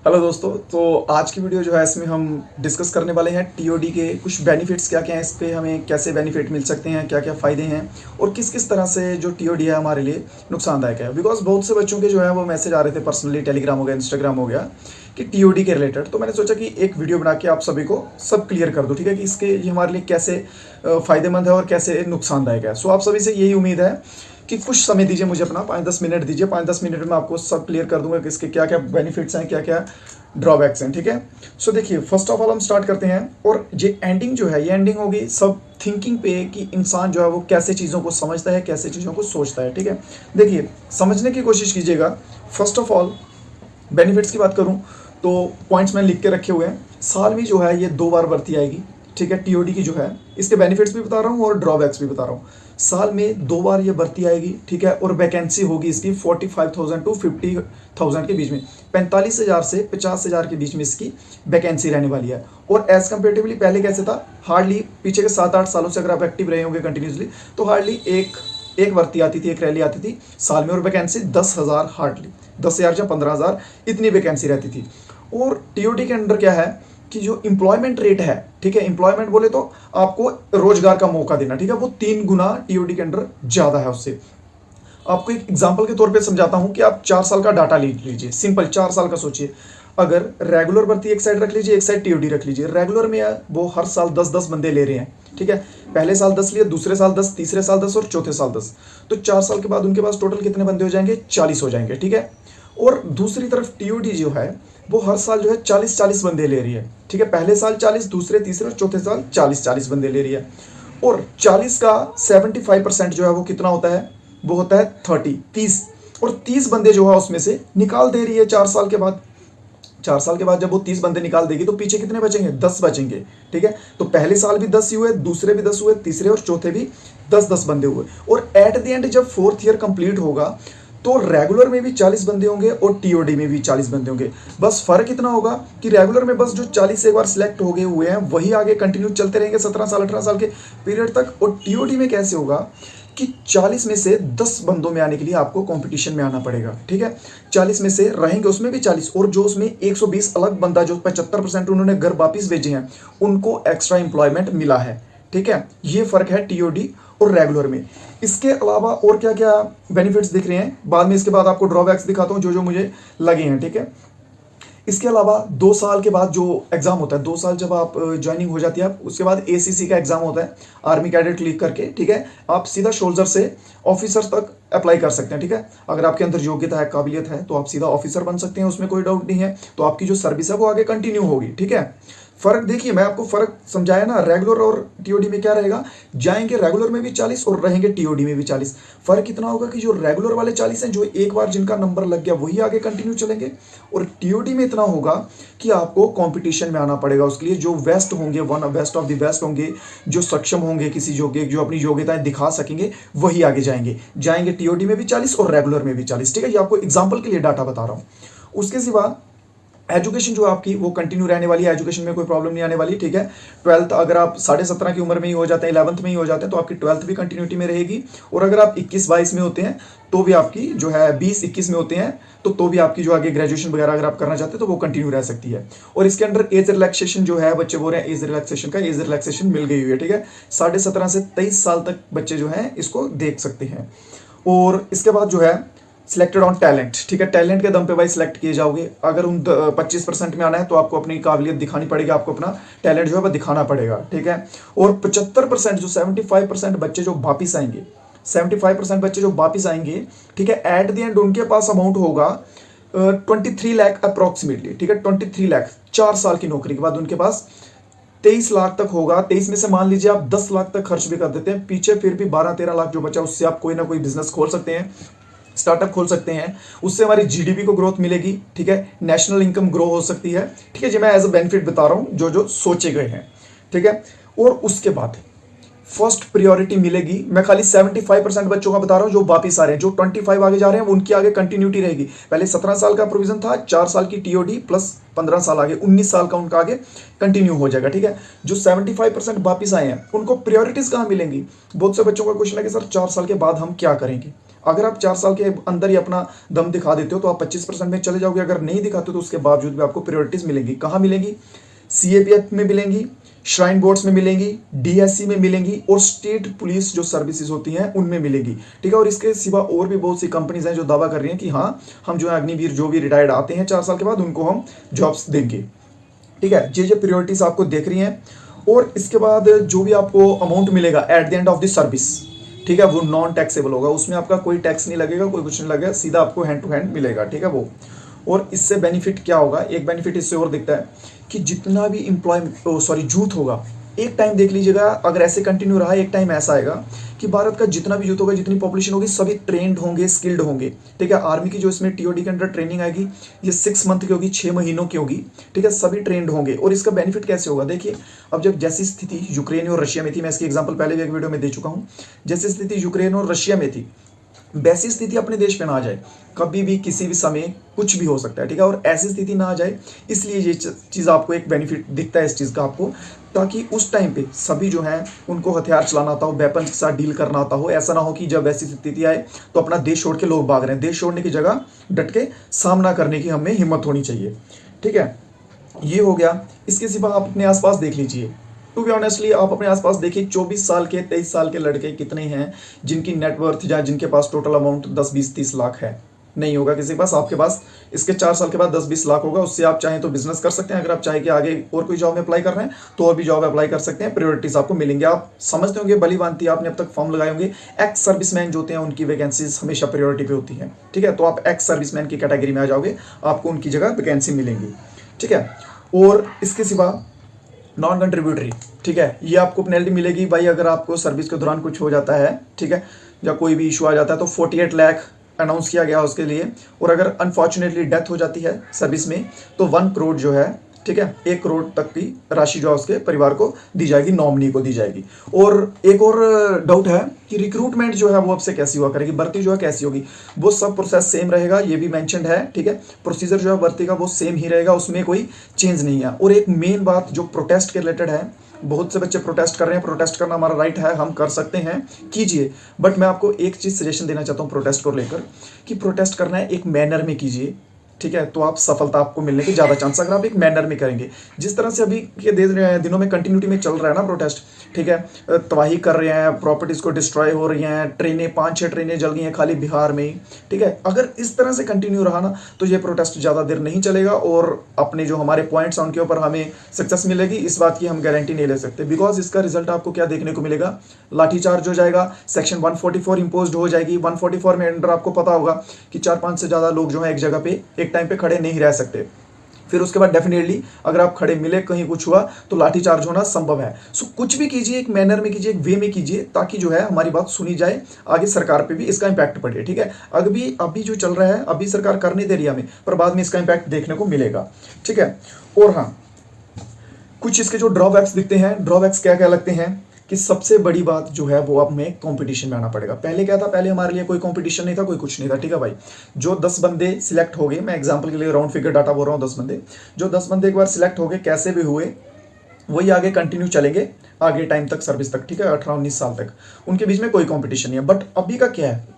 Hello दोस्तों। तो आज की वीडियो जो है इसमें हम डिस्कस करने वाले हैं टीओडी के कुछ बेनिफिट्स क्या क्या हैं, इस पे हमें कैसे बेनिफिट मिल सकते हैं, क्या क्या फ़ायदे हैं और किस किस तरह से जो टीओडी है हमारे लिए नुकसानदायक है। बिकॉज बहुत से बच्चों के जो है वो मैसेज आ रहे थे पर्सनली, टेलीग्राम हो गया, इंस्टाग्राम हो गया, कि टीओडी के रिलेटेड। तो मैंने सोचा कि एक वीडियो बना के आप सभी को सब क्लियर कर दूँ, ठीक है, कि इसके ये हमारे लिए कैसे फ़ायदेमंद है और कैसे नुकसानदायक है। सो आप सभी से यही उम्मीद है कि कुछ समय दीजिए मुझे, अपना 5-10 मिनट दीजिए। 5-10 मिनट में आपको सब क्लियर कर दूंगा कि इसके क्या क्या बेनिफिट्स हैं, क्या क्या ड्रॉबैक्स हैं, ठीक है। सो देखिए, फर्स्ट ऑफ ऑल हम स्टार्ट करते हैं। और ये एंडिंग जो है, ये एंडिंग होगी सब थिंकिंग पे, कि इंसान जो है वो कैसे चीज़ों को समझता है, कैसे चीज़ों को सोचता है, ठीक है। देखिए, समझने की कोशिश कीजिएगा। फर्स्ट ऑफ ऑल बेनिफिट्स की बात करूं तो पॉइंट्स मैंने लिख के रखे हुए हैं। साल में जो है ये 2 बार भर्ती आएगी, ठीक है, टीओडी की जो है। इसके बेनिफिट्स भी बता रहा हूँ और ड्रॉबैक्स भी बता रहा हूँ। साल में 2 बार ये भर्ती आएगी, ठीक है, और वैकेंसी होगी इसकी 45,000 टू 50,000 के बीच में। 45,000 से 50,000 के बीच में इसकी वैकेंसी रहने वाली है। और एज कंपेरेटिवली पहले कैसे था, हार्डली पीछे के 7-8 सालों से अगर आप एक्टिव रहे होंगे कंटिन्यूसली, तो हार्डली एक भर्ती आती थी, एक रैली आती थी साल में, और वैकेंसी 10,000, हार्डली 10,000 या 15,000 इतनी वैकेंसी रहती थी। और टीओडी के अंडर क्या है कि जो एम्प्लॉयमेंट रेट है, ठीक है, एम्प्लॉयमेंट बोले तो आपको रोजगार का मौका देना, ठीक है, वो 3 गुना टीओडी के अंडर ज्यादा है उससे। आपको एक एग्जांपल के तौर पे समझाता हूं कि आप 4 साल का डाटा ले लीजिए, सिंपल 4 साल का सोचिए। अगर रेगुलर भर्ती एक साइड रख लीजिए, एक साइड टीओडी रख लीजिए। रेगुलर में वो हर साल 10-10 बंदे ले रहे हैं, ठीक है। पहले साल 10 लिए, दूसरे साल 10, तीसरे साल 10 और चौथे साल 10। तो 4 साल के बाद उनके पास टोटल कितने बंदे हो जाएंगे? 40 हो जाएंगे, ठीक है। और दूसरी तरफ टीओडी जो है वो हर साल जो है 40-40 बंदे ले रही है, ठीक है। पहले साल 40, दूसरे, तीसरे और चौथे साल 40-40 बंदे ले रही है। और 40 का 75% जो है वो कितना होता है? वो होता है 30। और 30 बंदे जो है उसमें से निकाल दे रही है 4 साल के बाद। 4 साल के बाद जब वो 30 बंदे निकाल देगी तो पीछे कितने बचेंगे? 10 बचेंगे, ठीक है। तो पहले साल भी 10 ही हुए, दूसरे भी 10 हुए, तीसरे और चौथे भी 10-10 बंदे हुए। और एट द एंड जब 4th ईयर कंप्लीट होगा तो रेगुलर में भी 40 बंदे होंगे और टीओडी में भी 40 बंदे होंगे। बस फर्क इतना होगा कि रेगुलर में बस जो 40 एक बार सिलेक्ट हो गए हुए हैं वही आगे कंटिन्यू चलते रहेंगे 17 साल 18 साल के पीरियड तक। और टीओडी में कैसे होगा कि 40 में से 10 बंदों में आने के लिए आपको कंपटीशन में आना पड़ेगा, ठीक है। 40 में से रहेंगे उसमें भी 40, और जो उसमें 120 अलग बंदा, जो 75% उन्होंने घर वापिस भेजे हैं, उनको एक्स्ट्रा एम्प्लॉयमेंट मिला है, ठीक है। ये फर्क है टीओडी और रेगुलर में। इसके अलावा और क्या क्या बेनिफिट्स दिख रहे हैं बाद में, इसके बाद आपको ड्रॉबैक्स दिखाता हूं जो जो मुझे लगे हैं, ठीक है। इसके अलावा 2 साल के बाद जो एग्जाम होता है, 2 साल जब आप ज्वाइनिंग हो जाती है, उसके बाद एसीसी का एग्जाम होता है, आर्मी कैडेट क्लिक करके, ठीक है। आप सीधा सोल्जर से ऑफिसर तक अप्लाई कर सकते हैं, ठीक है। अगर आपके अंदर योग्यता है, काबिलियत है, तो आप सीधा ऑफिसर बन सकते हैं, उसमें कोई डाउट नहीं है। तो आपकी जो सर्विस है वो आगे कंटिन्यू होगी, ठीक है। फर्क देखिए, मैं आपको फर्क समझाया ना, रेगुलर और टीओडी में क्या रहेगा। जाएंगे रेगुलर में भी 40 और रहेंगे टीओडी में भी 40। फर्क इतना होगा कि जो रेगुलर वाले 40 हैं, जो एक बार जिनका नंबर लग गया वही आगे कंटिन्यू चलेंगे। और टीओडी में इतना होगा कि आपको कंपटीशन में आना पड़ेगा। उसके लिए जो बेस्ट होंगे, one best of the best होंगे, जो सक्षम होंगे किसी योग्य, जो अपनी योग्यताएं दिखा सकेंगे, वही आगे जाएंगे टीओडी में भी 40 और रेगुलर में भी 40, ठीक है। ये आपको एग्जाम्पल के लिए डाटा बता रहा हूँ। उसके सिवा एजुकेशन जो आपकी वो कंटिन्यू रहने वाली है, एजुकेशन में कोई प्रॉब्लम नहीं आने वाली, ठीक है। 12th अगर आप 17.5 की उम्र में ही हो जाते हैं, 11th में ही हो जाते हैं, तो आपकी 12th भी कंटिन्यूटी में रहेगी। और अगर आप 21-22 में होते हैं तो भी आपकी जो है 20-21 में होते हैं तो भी आपकी जो आगे ग्रेजुएशन वगैरह अगर आप करना चाहते हैं तो वो कंटिन्यू रह सकती है। और इसके अंदर एज रिलैक्सेशन जो है, बच्चे बोल रहे हैं एज रिलैक्सेशन मिल गई हुई है, ठीक है। 17.5 से 23 साल तक बच्चे जो है इसको देख सकते हैं। और इसके बाद जो है सिलेक्टेड ऑन टैलेंट, ठीक है, टैलेंट के दम पे भाई सिलेक्ट किए जाओगे। अगर उन 25% में आना है तो आपको अपनी काबिलियत दिखानी पड़ेगी, आपको अपना टैलेंट जो है वो दिखाना पड़ेगा, ठीक है। और 75% जो 75% बच्चे जो वापिस आएंगे, 75% बच्चे जो वापिस आएंगे, ठीक है, एट द एंड उनके पास अमाउंट होगा 23 लाख अप्रोक्सीमेटली, ठीक है। 23 लाख 4 साल की नौकरी के बाद उनके पास 23 लाख तक होगा। 23 में से मान लीजिए आप 10 लाख तक खर्च भी कर देते हैं, पीछे फिर भी 12-13 लाख जो बचा उससे आप कोई ना कोई बिजनेस खोल सकते हैं, स्टार्टअप खोल सकते हैं। उससे हमारी जीडीपी को ग्रोथ मिलेगी, ठीक है, नेशनल इनकम ग्रो हो सकती है, ठीक है जी। मैं एज अ बेनिफिट बता रहा हूं जो जो सोचे गए हैं, ठीक है। और उसके बाद फर्स्ट प्रायोरिटी मिलेगी, मैं खाली 75% बच्चों का बता रहा हूं जो वापिस आ रहे हैं। जो 25 आगे जा रहे हैं उनकी आगे कंटिन्यूटी रहेगी। पहले 17 साल का प्रोविजन था, 4 साल की टीओडी प्लस 15 साल आगे, 19 साल का उनका आगे कंटिन्यू हो जाएगा, ठीक है। जो 75% वापिस आए हैं उनको प्रायोरिटीज कहां मिलेंगी? बहुत से बच्चों का क्वेश्चन है कि सर 4 साल के बाद हम क्या करेंगे? अगर आप 4 साल के अंदर ही अपना दम दिखा देते हो तो आप 25% में चले जाओगे। अगर नहीं दिखाते तो उसके बावजूद भी आपको प्रायोरिटीज मिलेंगी। कहाँ मिलेंगी? सीएपीएफ में मिलेंगी, श्राइन बोर्ड्स में मिलेंगी, डीएससी में मिलेंगी और स्टेट पुलिस जो सर्विसेज होती हैं उनमें मिलेंगी। ठीक है, और इसके सिवा और भी बहुत सी कंपनीज हैं जो दावा कर रही हैं कि हाँ, हम जो है अग्निवीर जो भी रिटायर्ड आते हैं 4 साल के बाद उनको हम जॉब्स देंगे। ठीक है, ये प्रायोरिटीज आपको देख रही हैं। और इसके बाद जो भी आपको अमाउंट मिलेगा at the end of the service, ठीक है, वो नॉन टैक्सेबल होगा। उसमें आपका कोई टैक्स नहीं लगेगा, कोई कुछ नहीं लगेगा, सीधा आपको हैंड टू हैंड मिलेगा। ठीक है वो। और इससे बेनिफिट क्या होगा? एक बेनिफिट इससे और दिखता है कि जितना भी यूथ होगा, एक टाइम देख लीजिएगा, अगर ऐसे कंटिन्यू रहा एक टाइम ऐसा आएगा कि भारत का जितना भी यूथ होगा, जितनी पॉपुलेशन होगी, सभी ट्रेंड होंगे, स्किल्ड होंगे। ठीक है, आर्मी की जो इसमें टीओडी के अंडर ट्रेनिंग आएगी ये 6 मंथ की होगी, 6 महीनों की होगी। ठीक है, सभी ट्रेंड होंगे। और इसका बेनिफिट कैसे होगा? देखिए, अब जब जैसी स्थिति यूक्रेन और रशिया में थी, मैं इसकी एग्जाम्पल पहले भी एक वीडियो में दे चुका हूँ, जैसी स्थिति यूक्रेन और रशिया में थी वैसी स्थिति अपने देश पे ना आ जाए। कभी भी किसी भी समय कुछ भी हो सकता है। ठीक है, और ऐसी स्थिति ना आ जाए, इसलिए ये चीज़ आपको एक बेनिफिट दिखता है इस चीज़ का आपको, ताकि उस टाइम पे सभी जो हैं उनको हथियार चलाना आता हो, वेपन के साथ डील करना आता हो। ऐसा ना हो कि जब ऐसी स्थिति आए तो अपना देश छोड़ के लोग भाग रहे हैं। देश छोड़ने की जगह डट के सामना करने की हमें हिम्मत होनी चाहिए। ठीक है, ये हो गया। इसके सिवा आप अपने आसपास देख लीजिए। टू बी ऑनेस्टली आप अपने आसपास देखिए, 24 साल के 23 साल के लड़के कितने हैं जिनकी नेटवर्थ या जिनके पास टोटल अमाउंट 10 20 30 लाख है? नहीं होगा किसी के पास। आपके पास इसके 4 साल के बाद 10 20 लाख होगा। उससे आप चाहें तो बिजनेस कर सकते हैं। अगर आप चाहें कि आगे और कोई जॉब में अप्लाई कर रहे हैं तो और भी जॉब अप्लाई कर सकते हैं। प्रायोरिटीज आपको मिलेंगे। आप समझते होंगे, भली भांति आपने अब तक फॉर्म लगाए होंगे। एक्स सर्विसमैन जो होते हैं उनकी वैकेंसीज हमेशा प्रायोरिटी पे होती है। ठीक है, तो आप एक्स सर्विसमैन की कैटेगरी में आ जाओगे, आपको उनकी जगह वैकेंसी मिलेंगी। ठीक है, और इसके सिवा नॉन कंट्रीब्यूटरी, ठीक है, ये आपको पेनल्टी मिलेगी भाई अगर आपको सर्विस के दौरान कुछ हो जाता है। ठीक है, या कोई भी इशू आ जाता है तो 48 लाख अनाउंस किया गया उसके लिए। और अगर अनफॉर्चुनेटली डेथ हो जाती है सर्विस में तो 1 करोड़ जो है, ठीक है, 1 करोड़ तक की राशि जो है उसके परिवार को दी जाएगी, नॉमिनी को दी जाएगी। और एक और डाउट है कि रिक्रूटमेंट जो है वो अब से कैसी हुआ करेगी, भर्ती जो है कैसी होगी? वो सब प्रोसेस सेम रहेगा, ये भी मेंशन्ड है। ठीक है, प्रोसीजर जो है भर्ती का वो सेम ही रहेगा, उसमें कोई चेंज नहीं है। और एक मेन बात जो प्रोटेस्ट के रिलेटेड है, बहुत से बच्चे प्रोटेस्ट कर रहे हैं। प्रोटेस्ट करना हमारा राइट है, हम कर सकते हैं, कीजिए। बट मैं आपको एक चीज सजेशन देना चाहता हूँ प्रोटेस्ट को लेकर, कि प्रोटेस्ट करना है एक मैनर में कीजिए। ठीक है, तो आप सफलता आपको मिलने के ज़्यादा चांस अगर आप एक मैनर में करेंगे। जिस तरह से अभी के दिनों में कंटिन्यूटी में चल रहा है ना प्रोटेस्ट, ठीक है, तबाही कर रहे हैं, प्रॉपर्टीज को डिस्ट्रॉय हो रही हैं, ट्रेनें 5-6 ट्रेनें जल गई हैं खाली बिहार में ही। ठीक है, अगर इस तरह से कंटिन्यू रहा ना तो ये प्रोटेस्ट ज़्यादा देर नहीं चलेगा और अपने जो हमारे पॉइंट्स हैं उनके ऊपर हमें सक्सेस मिलेगी, इस बात की हम गारंटी नहीं ले सकते। बिकॉज इसका रिजल्ट आपको क्या देखने को मिलेगा? लाठीचार्ज हो जाएगा, सेक्शन 144 इम्पोज हो जाएगी। 144 में अंडर आपको पता होगा कि 4-5 से ज़्यादा लोग जो है एक जगह पे एक टाइम पे खड़े नहीं रह सकते। फिर उसके बाद डेफिनेटली अगर आप खड़े मिले, कहीं कुछ हुआ तो लाठीचार्ज होना संभव है। सो कुछ भी कीजिए एक मैनर में कीजिए, एक वे में कीजिए, ताकि जो है हमारी बात सुनी जाए, आगे सरकार पे भी इसका इंपैक्ट पड़े। ठीक है, अभी जो चल रहा है अभी सरकार कर नहीं दे रही हमें, पर बाद में इसका इंपैक्ट देखने को मिलेगा। ठीक है, और हाँ, कुछ इसके जो ड्रॉबैक्स दिखते हैं, ड्रॉबैक्स क्या क्या लगते हैं कि सबसे बड़ी बात जो है वो अब हमें कंपटीशन में आना पड़ेगा। पहले क्या था? पहले हमारे लिए कोई कंपटीशन नहीं था, कोई कुछ नहीं था। ठीक है भाई, जो 10 बंदे सिलेक्ट हो गए, मैं एग्जांपल के लिए राउंड फिगर डाटा बोल रहा हूँ, 10 बंदे, जो 10 बंदे एक बार सिलेक्ट हो गए, कैसे भी हुए, वही आगे कंटिन्यू चलेंगे आगे टाइम तक, सर्विस तक। ठीक है, 18-19 साल तक उनके बीच में कोई कॉम्पिटिशन नहीं है। बट अभी का क्या है?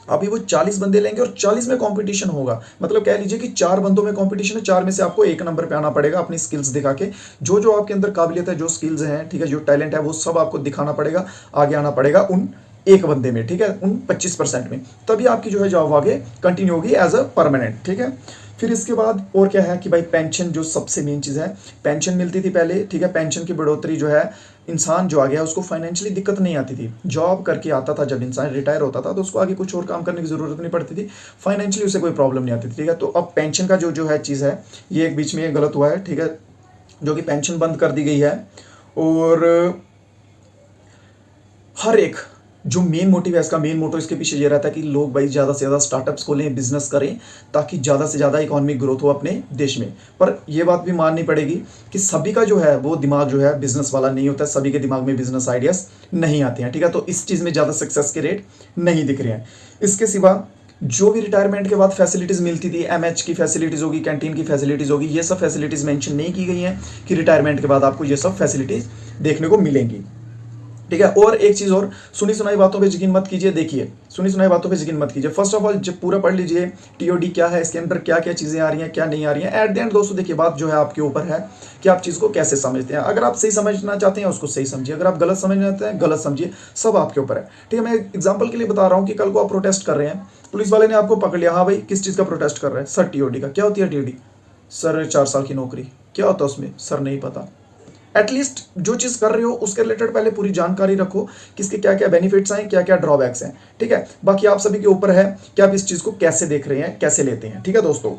अभी वो 40 बंदे लेंगे और 40 में कंपटीशन होगा। मतलब कह लीजिए कि 4 बंदों में कंपटीशन है, 4 में से आपको 1 नंबर पे आना पड़ेगा अपनी स्किल्स दिखा के। जो जो आपके अंदर काबिलियत है, जो स्किल्स हैं, ठीक है, जो टैलेंट है, वो सब आपको दिखाना पड़ेगा, आगे आना पड़ेगा उन 1 बंदे में। ठीक है, उन 25% में, तभी आपकी जो है जॉब आगे कंटिन्यू होगी एज अ परमानेंट। ठीक है, फिर इसके बाद और क्या है कि भाई पेंशन जो सबसे मेन चीज़ है, पेंशन मिलती थी पहले। ठीक है, पेंशन की बढ़ोतरी जो है, इंसान जो आ गया उसको फाइनेंशियली दिक्कत नहीं आती थी। जॉब करके आता था, जब इंसान रिटायर होता था तो उसको आगे कुछ और काम करने की जरूरत नहीं पड़ती थी, फाइनेंशियली उसे कोई प्रॉब्लम नहीं आती थी। ठीक है, तो अब पेंशन का जो है चीज़ है, ये एक बीच में गलत हुआ है। ठीक है, जो कि पेंशन बंद कर दी गई है। और हर एक जो मेन मोटिव है, इसका मेन मोटिव इसके पीछे ये रहता है कि लोग भाई ज़्यादा से ज़्यादा स्टार्टअप्स खोलें, बिजनेस करें, ताकि ज़्यादा से ज़्यादा इकोनॉमिक ग्रोथ हो अपने देश में। पर यह बात भी माननी पड़ेगी कि सभी का जो है वो दिमाग जो है बिजनेस वाला नहीं होता, सभी के दिमाग में बिजनेस आइडियाज़ नहीं आते हैं। ठीक है, तो इस चीज़ में ज़्यादा सक्सेस के रेट नहीं दिख रहे हैं। इसके सिवा जो भी रिटायरमेंट के बाद फैसिलिटीज़ मिलती थी, एमएच की फैसिलिटीज़ होगी, कैंटीन की फैसिलिटीज़ होगी, ये सब फैसिलिटीज़ मेंशन नहीं की गई हैं कि रिटायरमेंट के बाद आपको ये सब फैसिलिटीज़ देखने को मिलेंगी। ठीक है। और एक चीज और, सुनी सुनाई बातों पे यकीन मत कीजिए। देखिए, सुनी सुनाई बातों पे यकीन मत कीजिए। फर्स्ट ऑफ ऑल जब पूरा पढ़ लीजिए टीओडी क्या है, इसके अंदर क्या क्या चीजें आ रही हैं, क्या नहीं आ रही हैं। एट द एंड दोस्तों देखिए, बात जो है आपके ऊपर है कि आप चीज को कैसे समझते हैं। अगर आप सही समझना चाहते हैं उसको सही समझिए, अगर आप गलत समझना चाहते हैं गलत समझिए, सब आपके ऊपर है। ठीक है, मैं एग्जाम्पल के लिए बता रहा हूँ कि कल को आप प्रोटेस्ट कर रहे हैं, पुलिस वाले ने आपको पकड़ लिया, हाँ भाई किस चीज का प्रोटेस्ट कर रहे हैं, सर टीओडी का। क्या होती है टीओडी? सर 4 साल की नौकरी। क्या होता है उसमें? सर नहीं पता। एटलीस्ट जो चीज कर रहे हो उसके रिलेटेड पहले पूरी जानकारी रखो कि इसके क्या क्या बेनिफिट्स हैं, क्या क्या ड्रॉबैक्स हैं। ठीक है, बाकी आप सभी के ऊपर है कि आप इस चीज को कैसे देख रहे हैं, कैसे लेते हैं। ठीक है दोस्तों,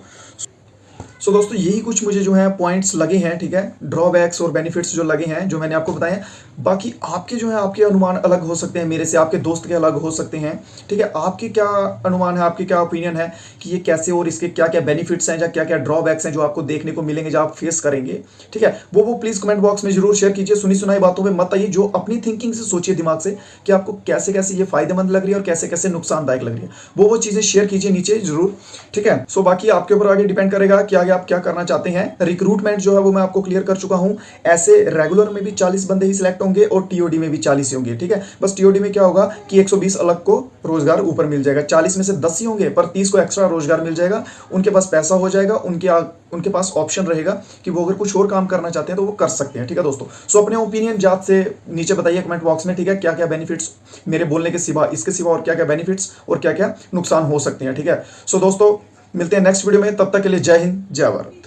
सो दोस्तों यही कुछ मुझे जो है पॉइंट्स लगे हैं, ठीक है, ड्रॉबैक्स और बेनिफिट्स जो लगे हैं, जो मैंने आपको बताए हैं। बाकी आपके जो है आपके अनुमान अलग हो सकते हैं मेरे से, आपके दोस्त के अलग हो सकते हैं। ठीक है, आपके क्या अनुमान है, आपकी क्या ओपिनियन है कि ये कैसे और इसके क्या क्या बेनिफिट्स हैं या क्या क्या ड्रॉबैक्स हैं जो आपको देखने को मिलेंगे, जो आप फेस करेंगे। ठीक है, वो प्लीज कमेंट बॉक्स में जरूर शेयर कीजिए। सुनी सुनाई बातों में मत आइए, जो अपनी थिंकिंग से सोचिए दिमाग से कि आपको कैसे कैसे ये फायदेमंद लग रही है और कैसे कैसे नुकसानदायक लग रही है, वो चीजें शेयर कीजिए नीचे जरूर। ठीक है, सो बाकी आपके ऊपर आगे डिपेंड करेगा कि आगे आप क्या करना चाहते हैं। रिक्रूटमेंट जो है वो मैं आपको क्लियर कर चुका हूं। ऐसे रेगुलर में भी 40 बंदे ही सिलेक्ट होंगे और टीओडी में भी 40 ही होंगे। ठीक है, बस टीओडी में क्या होगा कि 120 अलग को रोजगार ऊपर मिल जाएगा, 40 में से 10 ही होंगे पर 30 को एक्स्ट्रा रोजगार मिल जाएगा। उनके पास पैसा हो जाएगा, उनके पास ऑप्शन रहेगा कि वो अगर कुछ और काम करना चाहते हैं तो वो कर सकते हैं। ठीक है दोस्तों, सो अपने ओपिनियन जात से नीचे बताइए कमेंट बॉक्स में। ठीक है, क्या क्या बेनिफिट्स मेरे बोलने के सिवा, इसके सिवा और क्या क्या बेनिफिट्स और क्या क्या नुकसान हो सकते हैं। ठीक है, सो दोस्तों मिलते हैं नेक्स्ट वीडियो में, तब तक के लिए जय हिंद जय भारत।